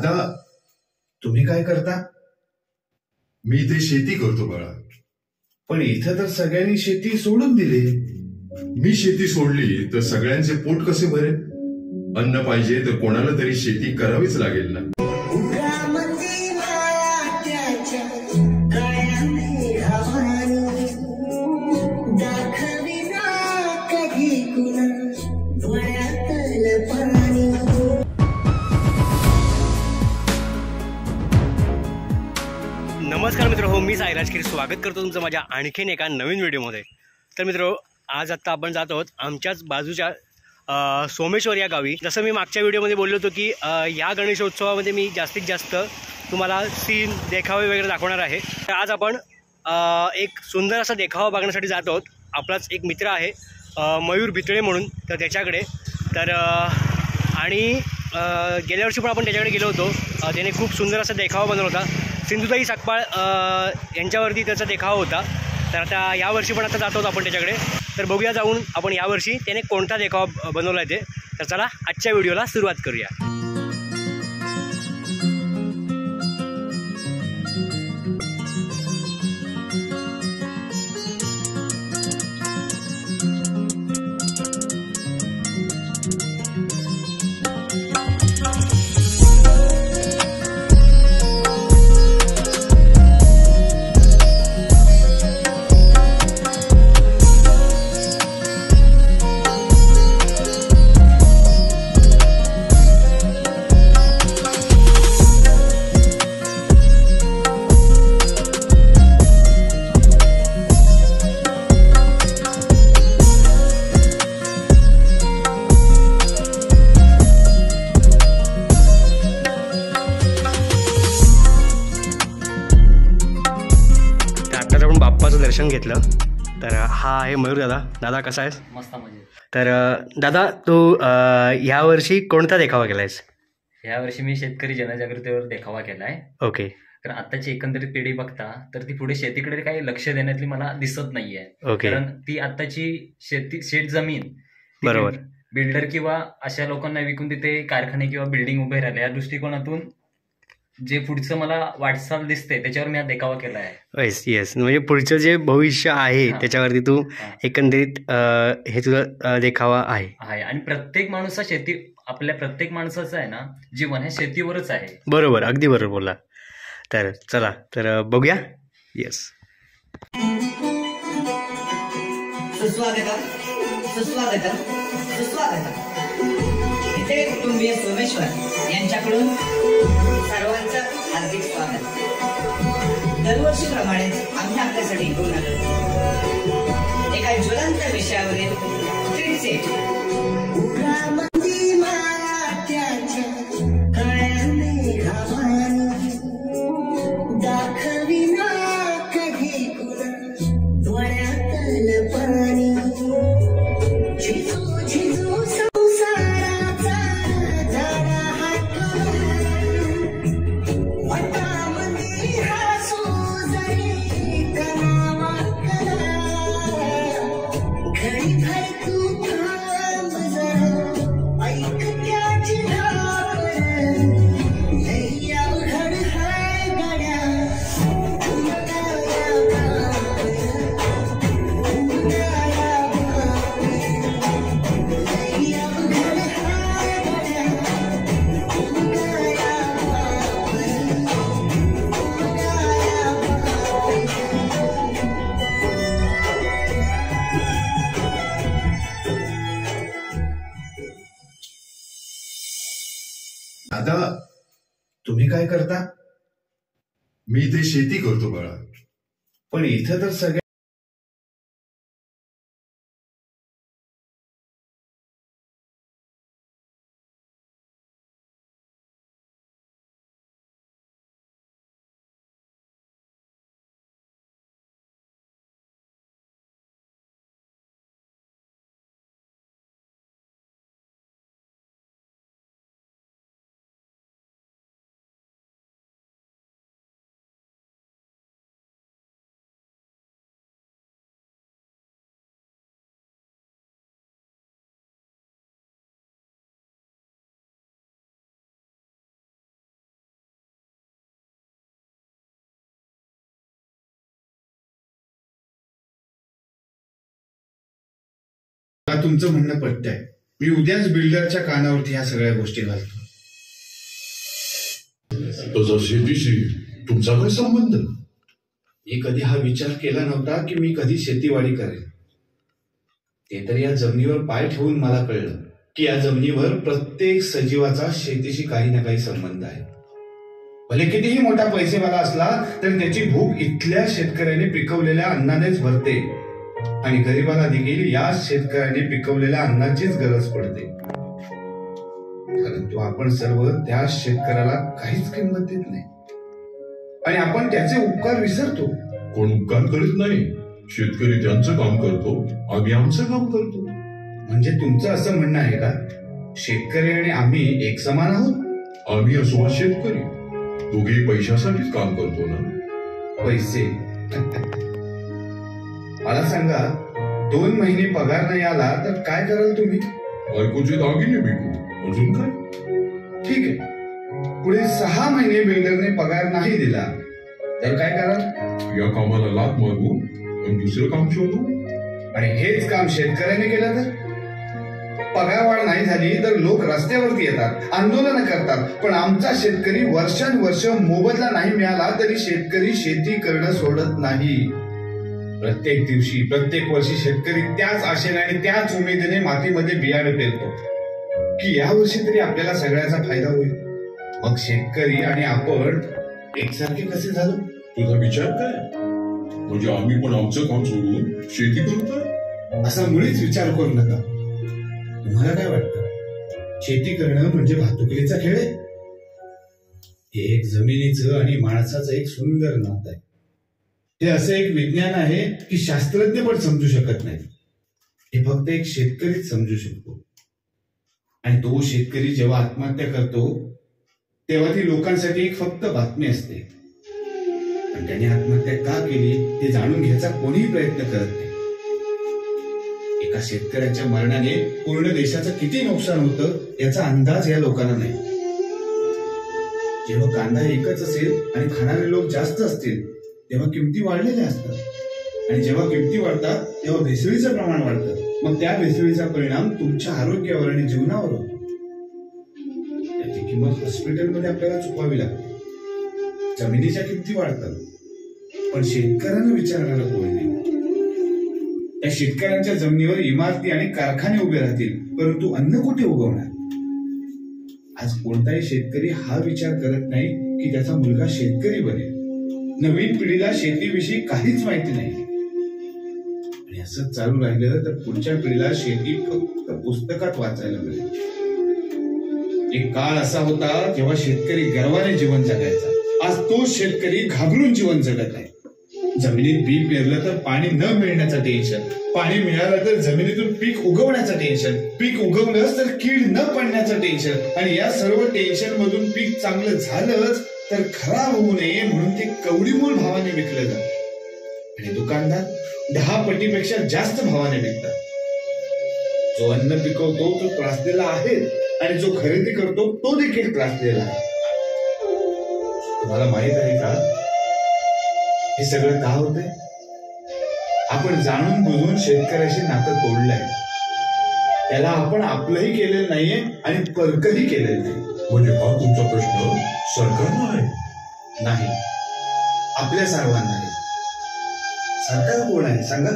दादा, तुम्ही काय करता? मी ते शेती करतो बाळा. पण इथं तर सगळ्यांनी शेती सोडून दिली. मी शेती सोडली तर सगळ्यांचे पोट कसे भरेल? अन्न पाहिजे तर कोणाला तरी शेती करावीच लागेल ना. नमस्कार मित्र हो, मी साईराज खीर स्वागत करतो तुमचं माझ्या आणखीन एका नवीन व्हिडिओमध्ये. तर मित्र, आज आत्ता आपण जात आहोत आमच्याच बाजूच्या सोमेश्वर या गावी. जसं मी मागच्या व्हिडिओमध्ये बोललो होतो की या गणेशोत्सवामध्ये मी जास्तीत जास्त तुम्हाला सीन देखावे वगैरे दाखवणार आहे. तर आज आपण एक सुंदर असा देखावा बघण्यासाठी जात आहोत. आपलाच एक मित्र आहे मयूर भितळे म्हणून, तर त्याच्याकडे. तर आणि गेल्या वर्षी पण आपण त्याच्याकडे गेलो होतो. त्याने खूप सुंदर असा देखावा बनवला होता. सिंधुताई सकपाळ यांच्यावरती त्याचा देखावा होता. तर आता यावर्षी पण आता जातो आपण त्याच्याकडे. तर बघूया जाऊन आपण यावर्षी त्याने कोणता देखावा बनवला आहे ते. तर चला आजच्या व्हिडिओला सुरुवात करूया. बाप्पाचं दर्शन घेतलं. तर हा आहे मयूर दादा. दादा कसा आहेस? मस्त मजेत. तर दादा, तू यावर्षी कोणता देखावा केला आहेस? यावर्षी मी शेतकरी जनजागृतीवर देखावा केलाय. ओके. तर आताची एकंदरीत पिढी बघता तर ती पुढे शेतीकडे काही लक्ष देण्यातली मला दिसत नाहीये. ओके. कारण ती आताची शेत जमीन बरोबर बिल्डर किंवा अशा लोकांना विकून तिथे कारखाने किंवा बिल्डिंग उभे राहिले, या दृष्टिकोनातून जे पुढचं मला वाटचाल दिसते त्याच्यावर मी हा देखावा केला आहे. येस येस, म्हणजे पुढचं जे भविष्य आहे त्याच्यावरती तू एकंदरीत हे तुझा देखावा आहे. आणि प्रत्येक माणूस शेती, आपल्या प्रत्येक माणसाचं आहे ना जीवन हे शेतीवरच आहे. बरोबर, अगदी बरोबर बोला. तर चला तर बघूया. येस, सुस्वागतम सुस्वागतम सुस्वागतम. इथे कुटुंबीय सोमेश्वर यांच्याकडून सर्वांचं हार्दिक स्वागत. दरवर्षीप्रमाणेच आम्ही आपल्यासाठी घेऊन आलो एका ज्वलंत विषयावरील थ्रीसेट. दादा, तुम्ही काय करता? मी ते शेती करतो बाळा. पण इथं तर सगळ्या मला तुमचं म्हणणं पटतंय. मी उद्याच बिल्डरच्या कानावरती ह्या सगळ्या गोष्टी घालतो. तसं शेतीशी तुमचा काय संबंध? मी कधी हा विचार केला नव्हता की मी कधी शेतीवाडी करेन. ते तर या जमिनीवर पाय ठेवून मला कळलं की या जमिनीवर प्रत्येक सजीवाचा शेतीशी काही ना काही संबंध आहे. भले कितीही मोठा पैसेवाला असला तर त्याची भूक इथल्या शेतकऱ्याने पिकवलेल्या अन्नानेच भरते आणि गरिबाला देखील या शेतकऱ्याने पिकवलेल्या अन्नाचीच गरज पडते. परंतु आपण सर्व त्या शेतकऱ्याला काहीच किंमत देत नाही आणि आपण त्याचे उपकार विसरतो. कोण उपकार करीत नाही. शेतकरी त्यांचं काम करतो, आम्ही आमचं काम करतो. म्हणजे तुमचं असं म्हणणं आहे का शेतकरी आणि आम्ही एक समान आहोत? आम्ही असो वा शेतकरी, दोघे पैशासाठीच काम करतो ना. पैसे मला सांगा, 2 महिने पगार नाही आला तर काय कराल तुम्ही? बायकोचे दागिने विकू, अजून काय. ठीक आहे, पुढे 6 महिने बिल्डरने पगार नाही दिला तर काय कराल? या कामाला लाथ मारू आणि दुसरं काम शोधू. आणि हेच काम शेतकऱ्याने केलं तर? पगारवाढ नाही झाली तर लोक रस्त्यावरती येतात, आंदोलन करतात. पण आमचा शेतकरी वर्षानुवर्ष मोबदला नाही मिळाला तरी शेतकरी शेती करणं सोडत नाही. प्रत्येक दिवशी, प्रत्येक वर्षी शेतकरी त्याच आशेने आणि त्याच उमेदीने मातीमध्ये बियाणं पेरतो की यावर्षी तरी आपल्याला सगळ्याचा फायदा होईल. मग शेतकरी आणि आपण एकसारखे कसे झालो? तुझा विचार काय? म्हणजे आम्ही पण आमचं काम सोडून शेती करतो? असा मुळीच विचार करू नका. तुम्हाला काय वाटतं, शेती करणं म्हणजे भातुकलीचा खेळ आहे? हे एक जमिनीचं आणि माणसाचं एक सुंदर नातं आहे. हे असं एक विज्ञान आहे की शास्त्रज्ञ पण समजू शकत नाही. हे फक्त एक शेतकरीच समजू शकतो. आणि तो शेतकरी जेव्हा आत्महत्या करतो तेव्हा ती लोकांसाठी एक फक्त बातमी असते. पण त्याने आत्महत्या का केली ते जाणून घ्यायचा कोणीही प्रयत्न करत नाही. एका शेतकऱ्याच्या मरणाने पूर्ण देशाचं किती नुकसान होतं याचा अंदाज या लोकांना नाही. जेव्हा कांदा एकच असेल आणि खाणारे लोक जास्त असतील तेव्हा किमती वाढलेल्या असतात आणि जेव्हा किमती वाढतात तेव्हा भेसळीचं प्रमाण वाढतं. मग त्या भेसळीचा परिणाम तुमच्या आरोग्यावर आणि जीवनावर होतो. त्याची किंमत हॉस्पिटलमध्ये आपल्याला चुकवावी लागते. जमिनीच्या किमती वाढतात पण शेतकऱ्यांना विचारणारं कोणी नाही. त्या शेतकऱ्यांच्या जमिनीवर इमारती आणि कारखाने उभे राहतील परंतु अन्न कुठे उगवणार? आज कोणताही शेतकरी हा विचार करत नाही की त्याचा मुलगा शेतकरी बनेल. नवीन पिढीला शेतीविषयी काहीच माहिती नाही आणि असंच चालू राहिलं तर पुढच्या पिढीला शेती फक्त पुस्तकात वाचायला मिळेल. एक काळ असा होता जेव्हा शेतकरी गर्वाने जीवन जगायचा. आज तो शेतकरी घाबरून जीवन जगत आहे. जमिनीत बी पेरलं तर पाणी न मिळण्याचं टेन्शन, पाणी मिळालं तर जमिनीतून पीक उगवण्याचं टेन्शन, पीक उगवलंच तर कीड न पडण्याचं टेन्शन आणि या सर्व टेन्शन मधून पीक चांगलं झालंच तर खराब होऊ नये म्हणून ते कवडीमोल भावाने विकलं जातं आणि दुकानदार 10 पटीपेक्षा जास्त भावाने विकतात. जो अन्न पिकवतो तो त्रासलेला आहे आणि जो खरेदी करतो तो देखील त्रासलेला आहे. तुम्हाला माहित आहे का हे सगळं का होतंय? आपण जाणून बुजून शेतकऱ्याशी नातं तोडलंय. त्याला आपण आपलंही केलेलं नाहीये आणि परकही केलेलं नाही. म्हणजे हा तुमचा प्रश्न सरकारला आहे? नाही, आपल्या सर्वांना आहे. सरकार कोण आहे सांगा?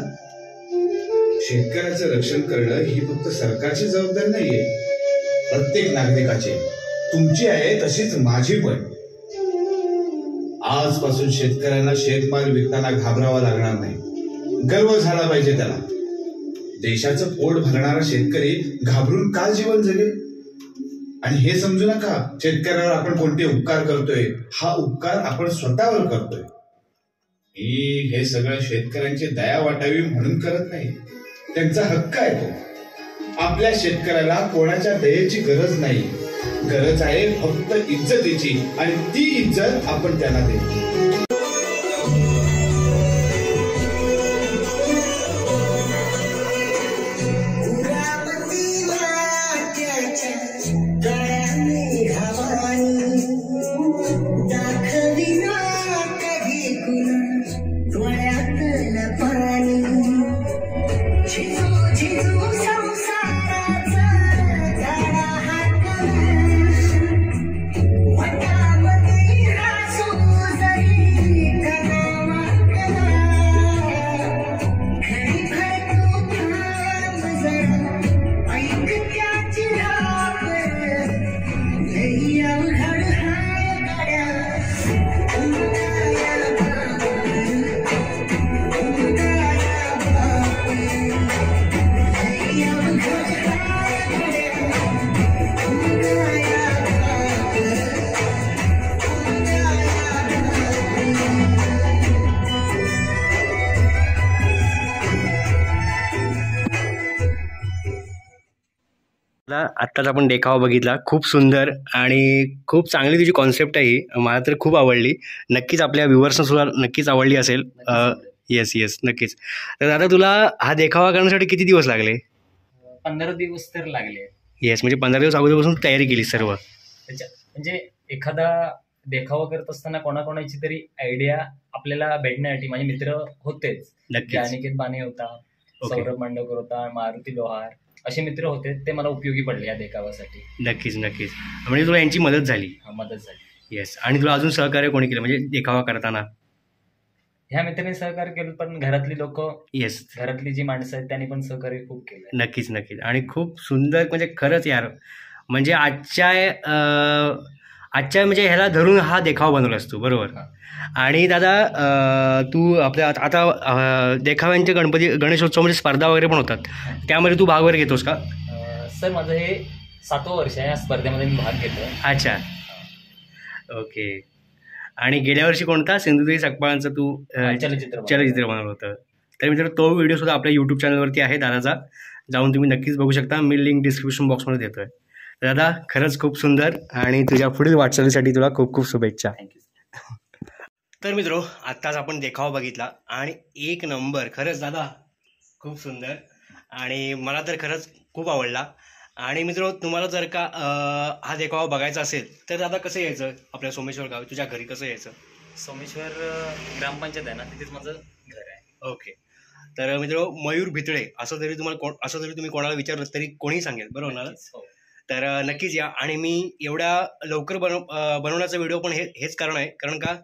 शेतकऱ्याचं रक्षण करणं ही फक्त सरकारची जबाबदारी नाहीये, प्रत्येक नागरिकाची. तुमची आहे तशीच माझी पण. आजपासून शेतकऱ्यांना शेतमाल विकताना घाबरावा लागणार नाही. गर्व झाला पाहिजे त्याला. देशाचं पोट भरणारा शेतकरी घाबरून का जीवन जगेल? आणि हे समजू नका शेतकऱ्यावर आपण कोणते उपकार करतोय. हा उपकार आपण स्वतःवर करतोय. मी हे सगळं शेतकऱ्यांची दया वाटावी म्हणून करत नाही. त्यांचा हक्क आहे तो. आपल्या शेतकऱ्याला कोणाच्या दयेची गरज नाही. गरज आहे फक्त इज्जतीची आणि ती इज्जत आपण त्याला देतो. झिजू झिजू आत्ताच आपण देखावा बघितला, खूप सुंदर आणि खूप चांगली तुझी कॉन्सेप्ट आहे ही, मला तर खूप आवडली. नक्कीच आपल्या व्ह्युअर्सना सुद्धा नक्कीच आवडली असेल. येस नक्कीच. तर दादा तुला हा देखावा करण्यासाठी किती दिवस लागले? 15 दिवस तर लागले. येस, म्हणजे 15 दिवस अगोदरपासून तयारी केली सर्व. म्हणजे एखादा देखावा करत असताना कोणाकोणाची तरी आयडिया आपल्याला भेटण्यासाठी माझे मित्र होतेच. नक्कीच. अनिकेत बाणे होता, सौरभ मांडवकर होता, मारुती लोहार, असे मित्र होते. ते मला उपयोगी पडले या देखाव्यासाठी. नक्कीच. म्हणजे तुला यांची मदत झाली. मदत झाली. येस. आणि तुला अजून सहकार्य कोणी केलं म्हणजे देखावा करताना? ह्या मित्रांनी सहकार्य केलं, पण घरातली लोक, येस, घरातली जी माणसं आहेत त्यांनी पण सहकार्य खूप केलं. नक्कीच. आणि खूप सुंदर, म्हणजे खरंच यार, म्हणजे आजच्या म्हणजे ह्याला धरून हा देखावा बनवलास तू, बरोबर. आणि दादा तू आपल्या आता देखाव्यांचे गणेशोत्सवामध्ये स्पर्धा वगैरे पण होतात, त्यामध्ये तू भाग वगैरे घेतोस का? सर माझं हे 7वं वर्ष आहे या स्पर्धेमध्ये मी भाग घेतोय. अच्छा, ओके. आणि गेल्या वर्षी कोणता सिंधुदुर्ग सकपाळांचं तू चलचित्र बनवलं होतं. तर मित्रांनो तो व्हिडिओ सुद्धा आपल्या यूट्यूब चॅनलवरती आहे दादाचा, जाऊन तुम्ही नक्कीच बघू शकता. मी लिंक डिस्क्रिप्शन बॉक्समध्ये देतोय. दादा खरंच खूप सुंदर, आणि तुझ्या पुढील वाटचालीसाठी तुला खूप खूप शुभेच्छा. थँक्यू. तर मित्रो, आत्ताच आपण देखावा बघितला आणि एक नंबर, खरंच दादा खूप सुंदर, आणि मला तर खरंच खूप आवडला. आणि मित्रो, तुम्हाला जर का हा देखावा बघायचा असेल तर दादा कसं यायचं आपल्या सोमेश्वर गावी, तुझ्या घरी कसं यायचं? सोमेश्वर ग्रामपंचायत आहे ना, तिथेच माझं घर आहे. ओके. तर मित्रो, मयूर भितळे असं जरी तुम्ही कोणाला विचारलं तरी कोणीही सांगेल, बरोबर ना? हो. तर नक्कीच या. आणि मी एवढ्या लवकर बनवण्याचा व्हिडिओ पण हेच कारण आहे, कारण का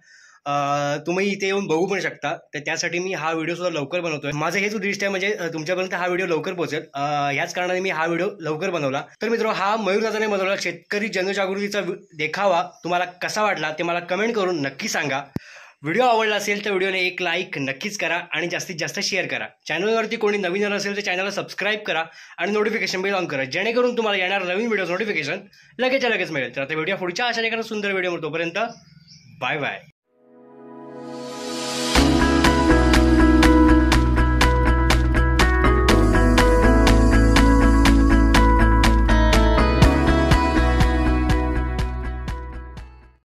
तुम्ही इथे येऊन बघू पण शकता. तर त्यासाठी मी हा व्हिडिओ सुद्धा लवकर बनवतोय. माझं हेच उद्दिष्ट आहे, म्हणजे तुमच्यापर्यंत हा व्हिडिओ लवकर पोहोचेल, याच कारणाने मी हा व्हिडिओ लवकर बनवला. तर मित्रो, हा मयूर दादाने बनवला शेतकरी जनजागृतीचा देखावा तुम्हाला कसा वाटला ते मला कमेंट करून नक्की सांगा. व्हिडिओ आवडला असेल तर व्हिडिओने एक लाईक नक्कीच करा आणि जास्तीत जास्त शेअर करा. चॅनलवरती कोणी नवीन आलं असेल तर चॅनलला सबस्क्राईब करा आणि नोटिफिकेशन बेल ऑन करा, जेणेकरून तुम्हाला येणार नवीन व्हिडिओ नोटिफिकेशन लगेच मिळेल. तर आता व्हिडिओ पुढच्या अशा एखाद्या सुंदर व्हिडिओ, तोपर्यंत बाय बाय.